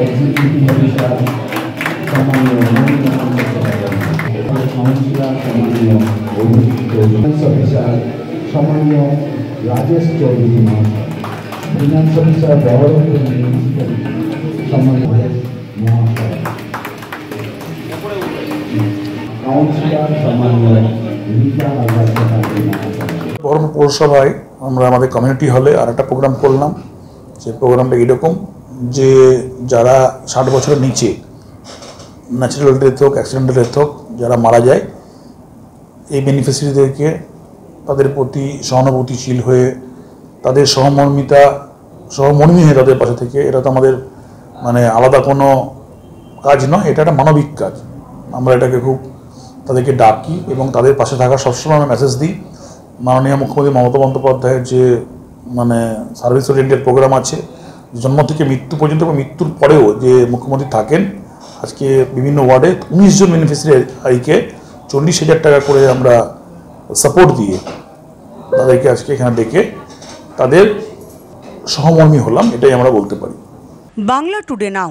Executive officer সম্মানীয় councillor সম্মানীয় finance officer সম্মানীয় রাজেশ চৌধুরী মহাশয়, ফাইন্যান্স অফিসার বহরমপুর সম্মানীয় মহাশয়, কাউন্সিলর সম্মানীয় রীতা হালদার মহাশয়। বহরমপুর পৌরসভায় আমরা আমাদের কমিউনিটি হলে আর একটা প্রোগ্রাম করলাম। যে প্রোগ্রামটা এরকম যে যারা 60 বছরের নিচে ন্যাচারাল ডেথ হোক, অ্যাক্সিডেন্টাল ডেথ হোক, যারা মারা যায়, এই বেনিফিশিয়ারিদেরকে তাদের প্রতি সহানুভূতিশীল হয়ে তাদের সহমর্মী হয়ে তাদের পাশে থেকে, এটা তো আমাদের মানে আলাদা কোনো কাজ নয়, এটা একটা মানবিক কাজ। আমরা এটাকে খুব তাদেরকে ডাকি এবং তাদের পাশে থাকা সবসময় আমরা মেসেজ দিই। মাননীয় মুখ্যমন্ত্রী মমতা বন্দ্যোপাধ্যায়ের যে মানে সার্ভিস ওরিয়েন্টেড প্রোগ্রাম আছে, জন্ম থেকে মৃত্যু পর্যন্ত এবং মৃত্যুর পরেও যে মুখ্যমন্ত্রী থাকেন, আজকে বিভিন্ন ওয়ার্ডে 19 জন বেনিফিশিয়ারিকে 40,000 টাকা করে আমরা সাপোর্ট দিয়ে তাদেরকে আজকে এখানে ডেকে তাদের সহমর্মী হলাম, এটাই আমরা বলতে পারি। বাংলা টুডে নাও